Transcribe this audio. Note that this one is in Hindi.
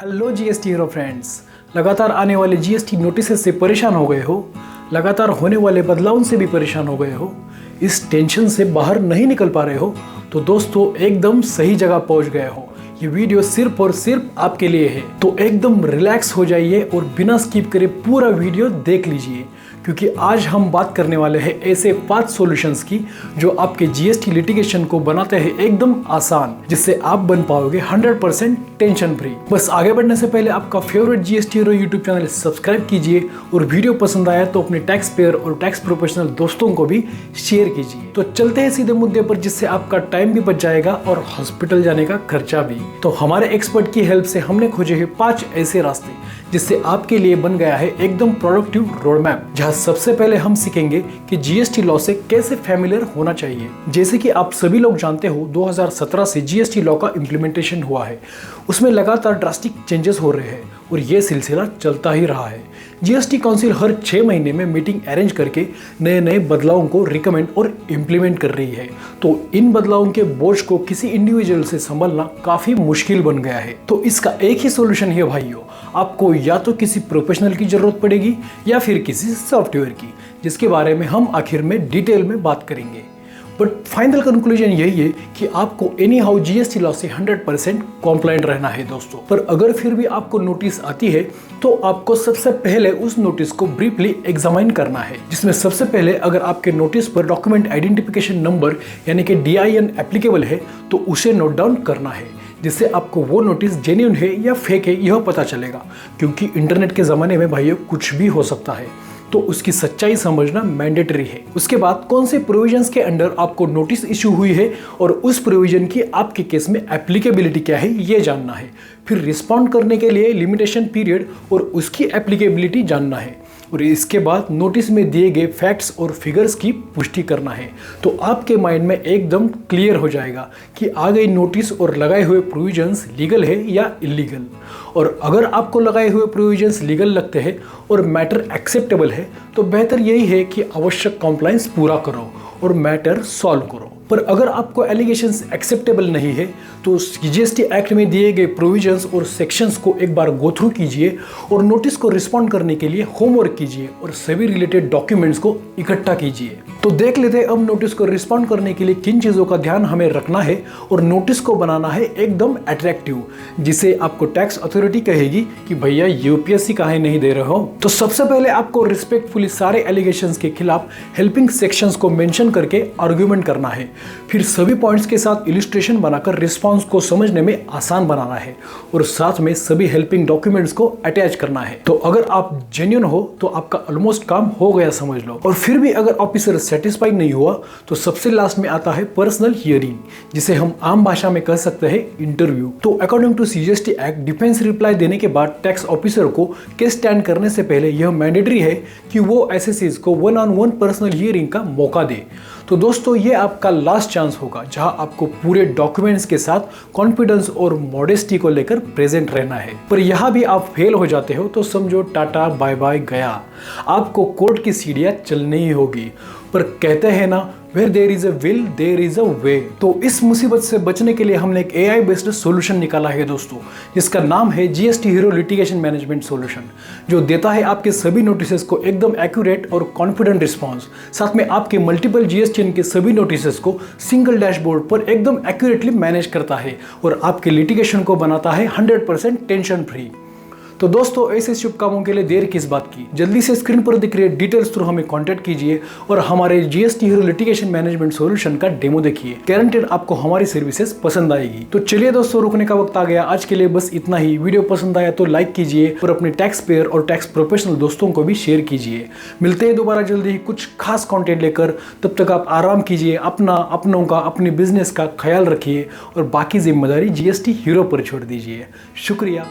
Hello GST hero friends. लगातार आने वाले जीएसटी नोटिसेस से परेशान हो गए हो, लगातार होने वाले बदलावों से भी परेशान हो गए हो, इस टेंशन से बाहर नहीं निकल पा रहे हो, तो दोस्तों एकदम सही जगह पहुंच गए हो। ये वीडियो सिर्फ और सिर्फ आपके लिए है, तो एकदम रिलैक्स हो जाइए और बिना स्किप करे पूरा वीडियो देख लीजिए, क्योंकि आज हम बात करने वाले हैं ऐसे 5 सॉल्यूशंस की जो आपके जीएसटी लिटिगेशन को बनाते हैं एकदम आसान, जिससे आप बन पाओगे 100% टेंशन फ्री। बस आगे बढ़ने से पहले आपका favourite GST hero YouTube channel subscribe कीजिए और वीडियो पसंद आया तो अपने टैक्स पेयर और टैक्स प्रोफेशनल दोस्तों को भी शेयर कीजिए। तो चलते हैं सीधे मुद्दे पर, जिससे आपका टाइम भी बच जाएगा और हॉस्पिटल जाने का खर्चा भी। तो हमारे एक्सपर्ट की हेल्प से हमने खोजे हैं 5 ऐसे रास्ते जिससे आपके लिए बन गया है एकदम प्रोडक्टिव रोड मैप, जहां सबसे पहले हम सीखेंगे कि जीएसटी लॉ से कैसे फैमिलियर होना चाहिए। जैसे कि आप सभी लोग जानते हो, 2017 से जीएसटी लॉ का इम्प्लीमेंटेशन हुआ है। उसमें लगातार ड्रास्टिक चेंजेस हो रहे हैं और ये सिलसिला चलता ही रहा है। जीएसटी काउंसिल हर 6 महीने में मीटिंग अरेंज करके नए नए बदलावों को रिकमेंड और इम्प्लीमेंट कर रही है। तो इन बदलावों के बोझ को किसी इंडिविजुअल से संभालना काफी मुश्किल बन गया है। तो इसका एक ही सोल्यूशन है भाइयों, आपको या तो किसी प्रोफेशनल की जरूरत पड़ेगी या फिर किसी सॉफ्टवेयर की, जिसके बारे में हम आखिर में डिटेल में बात करेंगे। बट फाइनल कंक्लूजन यही है कि आपको एनी हाउ जीएसटी लॉ से 100% कॉम्प्लाइंट रहना है दोस्तों। पर अगर फिर भी आपको नोटिस आती है तो आपको सबसे पहले उस नोटिस को ब्रीफली एग्जामाइन करना है, जिसमें सबसे पहले अगर आपके नोटिस पर डॉक्यूमेंट आइडेंटिफिकेशन नंबर यानी कि DIN एप्लीकेबल है तो उसे नोट डाउन करना है, जिससे आपको वो नोटिस जेन्युइन है या फेक है यह पता चलेगा। क्योंकि इंटरनेट के ज़माने में भाइयों कुछ भी हो सकता है, तो उसकी सच्चाई समझना मैंडेटरी है। उसके बाद कौन से प्रोविजंस के अंडर आपको नोटिस इशू हुई है और उस प्रोविजन की आपके केस में एप्लीकेबिलिटी क्या है ये जानना है। फिर रिस्पॉन्ड करने के लिए लिमिटेशन पीरियड और उसकी एप्लीकेबिलिटी जानना है, और इसके बाद नोटिस में दिए गए फैक्ट्स और फिगर्स की पुष्टि करना है। तो आपके माइंड में एकदम क्लियर हो जाएगा कि आ गई नोटिस और लगाए हुए प्रोविजंस लीगल है या इलीगल। और अगर आपको लगाए हुए प्रोविजंस लीगल लगते हैं और मैटर एक्सेप्टेबल है तो बेहतर यही है कि आवश्यक कॉम्प्लायंस पूरा करो और मैटर सॉल्व करो। पर अगर आपको एलिगेशंस एक्सेप्टेबल नहीं है तो जीएसटी एक्ट में दिए गए प्रोविजंस और सेक्शंस को एक बार गो थ्रू कीजिए और नोटिस को रिस्पॉन्ड करने के लिए होमवर्क कीजिए और सभी रिलेटेड डॉक्यूमेंट्स को इकट्ठा कीजिए। तो देख लेते हैं अब नोटिस को रिस्पॉन्ड करने के लिए किन चीज़ों का ध्यान हमें रखना है और नोटिस को बनाना है एकदम अट्रैक्टिव, जिसे आपको टैक्स अथॉरिटी कहेगी कि भैया यूपीएससी काहे नहीं दे रहे हो। तो सबसे पहले आपको रिस्पेक्टफुली सारे एलिगेशंस के खिलाफ हेल्पिंग सेक्शंस को मेंशन करके आर्ग्यूमेंट करना है। फिर सभी पॉइंट्स के साथ इलस्ट्रेशन बनाकर रिस्पॉन्स को समझने में आसान बनाना है और साथ में सभी हेल्पिंग डॉक्यूमेंट्स को अटैच करना है। तो अगर आप जेन्युइन हो तो आपका ऑलमोस्ट काम हो गया समझ लो। और फिर भी अगर ऑफिसर सेटिस्फाइड नहीं हुआ तो सबसे लास्ट में आता है पर्सनल हियरिंग, जिसे हम आम भाषा में कह सकते हैं इंटरव्यू। तो according to GST act, defence reply देने के बाद टैक्स ऑफिसर को केस स्टैंड करने से पहले यह मैंडेटरी है कि वो एसएससीज को 1-on-1 पर्सनल हियरिंग का मौका दे। तो दोस्तों ये आपका लास्ट चांस होगा जहां आपको पूरे डॉक्यूमेंट्स के साथ कॉन्फिडेंस और मॉडेस्टी को लेकर प्रेजेंट रहना है। पर यहां भी आप फेल हो जाते हो तो समझो टाटा बाय बाय गया, आपको कोर्ट की सीढ़ियां चलनी ही होगी। पर कहते हैं ना, where there is a will there is a way. तो इस मुसीबत से बचने के लिए हमने एक AI बेस्ड सॉल्यूशन निकाला है दोस्तों, जिसका नाम है GST hero litigation management solution, जो देता है आपके सभी नोटिसेस को एकदम एक्यूरेट और कॉन्फिडेंट रिस्पॉन्स। साथ में आपके मल्टीपल जीएसटी के सभी नोटिसेस को सिंगल डैशबोर्ड पर एकदम एक्यूरेटली मैनेज करता है और आपके लिटिगेशन को बनाता है 100% टेंशन फ्री। तो दोस्तों ऐसे शुभ कामों के लिए देर किस बात की, जल्दी से स्क्रीन पर दिख रहे डिटेल्स थ्रू हमें कांटेक्ट कीजिए और हमारे GST hero litigation management solution का डेमो देखिए। गारंटेड आपको हमारी सर्विसेज पसंद आएगी। तो चलिए दोस्तों, रुकने का वक्त आ गया। आज के लिए बस इतना ही। वीडियो पसंद आया तो लाइक कीजिए और अपने टैक्स पेयर और टैक्स प्रोफेशनल दोस्तों को भी शेयर कीजिए। मिलते हैं दोबारा जल्दी ही कुछ खास कंटेंट लेकर। तब तक आप आराम कीजिए, अपनों का, अपने बिजनेस का ख्याल रखिए और बाकी जिम्मेदारी जीएसटी हीरो पर छोड़ दीजिए। शुक्रिया।